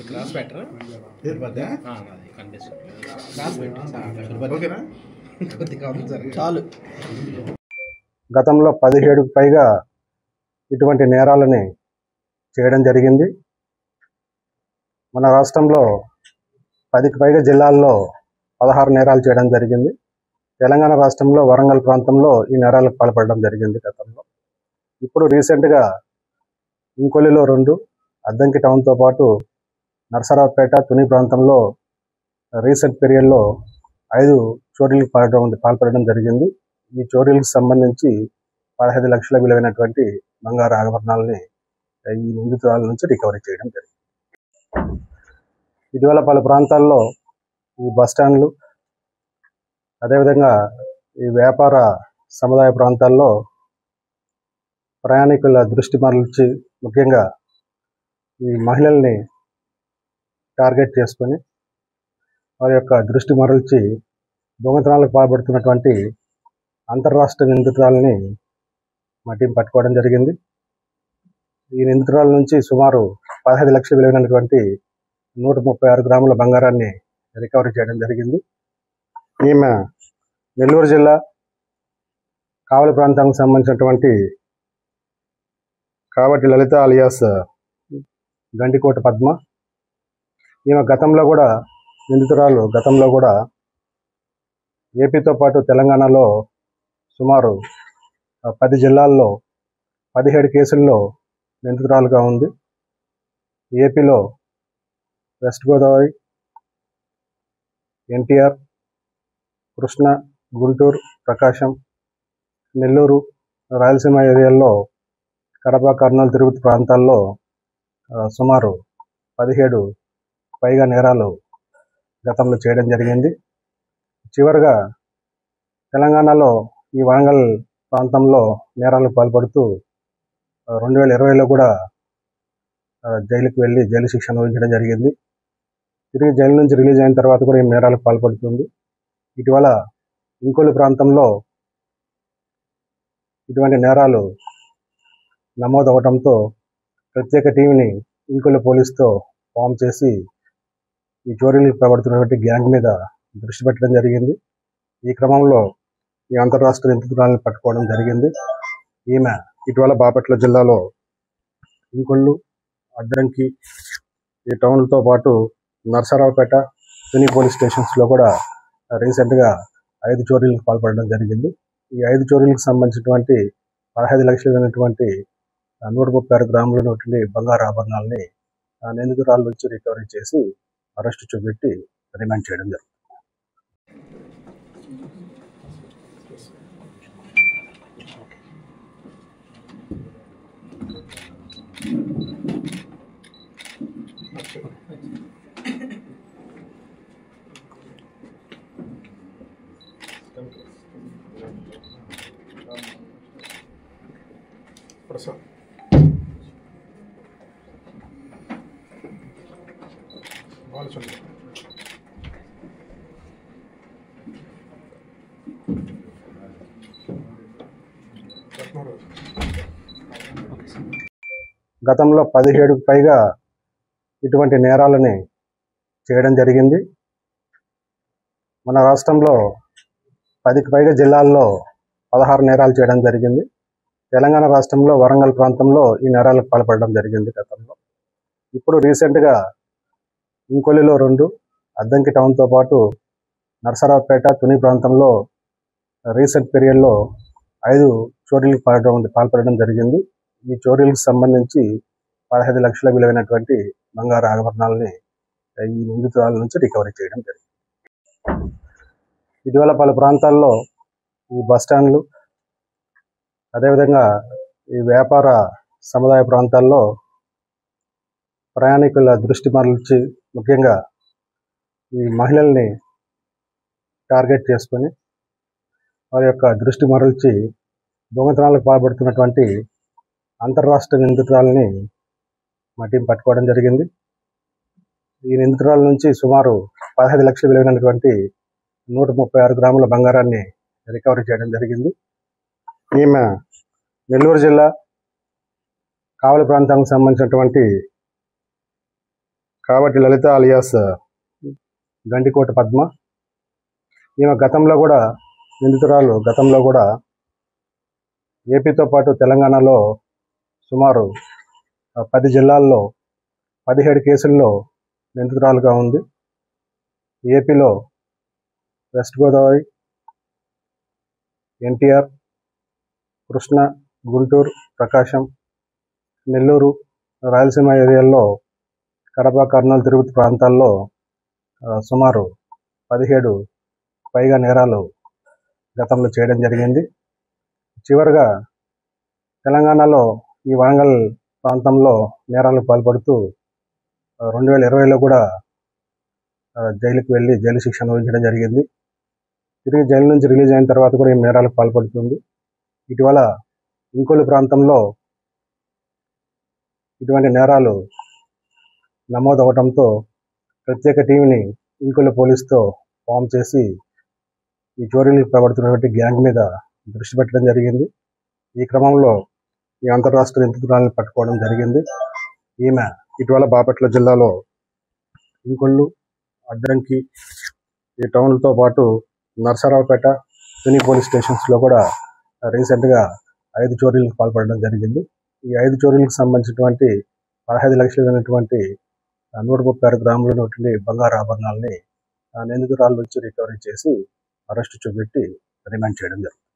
Class పెట్టరా చాలు. గతంలో 17కు పైగా ఇటువంటి నేరాలని చేయడం జరిగింది. మన రాష్ట్రంలో 10కి పైగా జిల్లాల్లో 16 నేరాలు చేయడం జరిగింది. తెలంగాణ రాష్ట్రంలో వరంగల్ ప్రాంతంలో ఈ నేరాలకు పాల్పడడం జరిగింది గతంలో. ఇప్పుడు రీసెంట్గా ఇంకొల్లిలో 2, అద్దంకి టౌన్తో పాటు నర్సరావుపేట, తుని ప్రాంతంలో రీసెంట్ పీరియడ్లో 5 చోరీలకు పాల్పడడం జరిగింది. ఈ చోరీలకు సంబంధించి 15 లక్షల విలువైనటువంటి బంగారు ఆభరణాలని ఈ నిందితురాల నుంచి రికవరీ చేయడం జరిగింది. ఇటీవల పలు ప్రాంతాల్లో ఈ బస్టాండ్లు, అదేవిధంగా ఈ వ్యాపార సముదాయ ప్రాంతాల్లో ప్రయాణికుల దృష్టి మరల్చి, ముఖ్యంగా ఈ మహిళల్ని టార్గెట్ చేసుకొని వారి యొక్క దృష్టి మరల్చి దొంగతనాలకు పాల్పడుతున్నటువంటి అంతర్రాష్ట్ర నిందితురాలని మా టీం పట్టుకోవడం జరిగింది. ఈ నిందితురాల నుంచి సుమారు 15 లక్షలు విలువైనటువంటి 136 గ్రాముల బంగారాన్ని రికవరీ చేయడం జరిగింది. ఈమె నెల్లూరు జిల్లా కావలి ప్రాంతానికి సంబంధించినటువంటి కావటి లలిత అలియాస్ గండికోట పద్మ. ఈమె నిందితురాలు గతంలో కూడా ఏపీతో పాటు తెలంగాణలో సుమారు 10 జిల్లాల్లో 17 కేసుల్లో నిందితురాలుగా ఉంది. ఏపీలో వెస్ట్ గోదావరి, ఎన్టీఆర్, కృష్ణా, గుంటూరు, ప్రకాశం, నెల్లూరు, రాయలసీమ ఏరియాల్లో, కడప, కర్నూలు, తిరుపతి ప్రాంతాల్లో సుమారు 17 పైగా నేరాలు గతంలో చేయడం జరిగింది. చివరిగా తెలంగాణలో ఈ వరంగల్ ప్రాంతంలో నేరాలకు పాల్పడుతూ 2020లో కూడా జైలుకు వెళ్ళి జైలు శిక్ష అనుభవించడం జరిగింది. తిరిగి జైలు నుంచి రిలీజ్ అయిన తర్వాత కూడా ఈ నేరాలకు పాల్పడుతుంది. ఇటీవల ఇంకొల్లి ప్రాంతంలో ఇటువంటి నేరాలు నమోదవడంతో ప్రత్యేక టీంని ఇంకొల్లి పోలీసుతో ఫామ్ చేసి ఈ చోరీలకు పాల్పడుతున్నటువంటి గ్యాంగ్ మీద దృష్టి పెట్టడం జరిగింది. ఈ క్రమంలో ఈ అంతర్రాష్ట్ర నిందితురాలను పట్టుకోవడం జరిగింది. ఈమె ఇటీవల బాపట్ల జిల్లాలో ఇంకొల్లు, అద్దంకి ఈ టౌన్లతో పాటు నర్సరావుపేట, తుని పోలీస్ స్టేషన్స్లో కూడా రీసెంట్గా 5 చోరీలకు పాల్పడడం జరిగింది. ఈ 5 చోరీలకు సంబంధించినటువంటి 15 లక్షలు అయినటువంటి 136 గ్రాముల బంగారు ఆభరణాలని నిందితురాల నుంచి రికవరీ చేసి అరెస్టు చూపెట్టి రిమాండ్ చేయడం జరిగింది. గతంలో 17కు పైగా ఇటువంటి నేరాలని చేయడం జరిగింది. మన రాష్ట్రంలో 10కి పైగా జిల్లాల్లో 16 నేరాలు చేయడం జరిగింది. తెలంగాణ రాష్ట్రంలో వరంగల్ ప్రాంతంలో ఈ నేరాలకు పాల్పడడం జరిగింది గతంలో. ఇప్పుడు రీసెంట్గా ఇంకొల్లిలో 2, అద్దంకి టౌన్తో పాటు నర్సరావుపేట, తుని ప్రాంతంలో రీసెంట్ పీరియడ్లో 5 చోరీలకు పాల్పడడం జరిగింది. ఈ చోరీలకు సంబంధించి 15 లక్షల విలువైనటువంటి బంగారు ఆభరణాలని ఈ నిందితురాల నుంచి రికవరీ చేయడం జరిగింది. ఇటీవల పలు ప్రాంతాల్లో ఈ బస్టాండ్లు, అదేవిధంగా ఈ వ్యాపార సముదాయ ప్రాంతాల్లో ప్రయాణికుల దృష్టి మరల్చి, ముఖ్యంగా ఈ మహిళల్ని టార్గెట్ చేసుకొని వారి యొక్క దృష్టి మరల్చి దొంగతనాలకు పాల్పడుతున్నటువంటి అంతర్రాష్ట్ర నిందితురాలని మా టీం పట్టుకోవడం జరిగింది. ఈ నిందితురాల నుంచి సుమారు 15 లక్షల విలువైనటువంటి 136 గ్రాముల బంగారాన్ని రికవరీ చేయడం జరిగింది. ఈమె నెల్లూరు జిల్లా కావలి ప్రాంతానికి సంబంధించినటువంటి కావటి లలిత అలియాస్ గండికోట పద్మ. ఈమె గతంలో కూడా ఏపీతో పాటు తెలంగాణలో సుమారు 10 జిల్లాల్లో 17 కేసుల్లో నిందితురాలుగా ఉంది. ఏపీలో వెస్ట్ గోదావరి, ఎన్టీఆర్, కృష్ణా, గుంటూరు, ప్రకాశం, నెల్లూరు, రాయలసీమ ఏరియాల్లో, కడప, కర్నూలు, తిరుపతి ప్రాంతాల్లో సుమారు 17 పైగా నేరాలు గతంలో చేయడం జరిగింది. చివరిగా తెలంగాణలో ఈ వరంగల్ ప్రాంతంలో నేరాలకు పాల్పడుతూ 2020లో కూడా జైలుకు వెళ్ళి జైలు శిక్ష అనుభవించడం జరిగింది. తిరిగి జైలు నుంచి రిలీజ్ అయిన తర్వాత కూడా ఈ నేరాలకు పాల్పడుతుంది. ఇటీవల ఇంకొల్లు ప్రాంతంలో ఇటువంటి నేరాలు నమోదవడంతో ప్రత్యేక టీంని ఇంకొల్లు పోలీసుతో ఫామ్ చేసి ఈ చోరీలకు ప్రవర్తున్నటువంటి గ్యాంగ్ మీద దృష్టి పెట్టడం జరిగింది. ఈ క్రమంలో ఈ అంతర్రాష్ట్ర నిందితురాలను పట్టుకోవడం జరిగింది. ఈమె ఇటీవల బాపట్ల జిల్లాలో ఇంకొల్లు, అద్దంకి ఈ టౌన్లతో పాటు నర్సరావుపేట, తుని పోలీస్ స్టేషన్స్లో కూడా రీసెంట్గా 5 చోరీలకు పాల్పడడం జరిగింది. ఈ 5 చోరీలకు సంబంధించినటువంటి 15 లక్షలు అయినటువంటి 136 గ్రాముల బంగారు ఆభరణాలని నిందితురాల నుంచి రికవరీ చేసి అరెస్టు చూపెట్టి రిమాండ్ చేయడం జరుగుతుంది.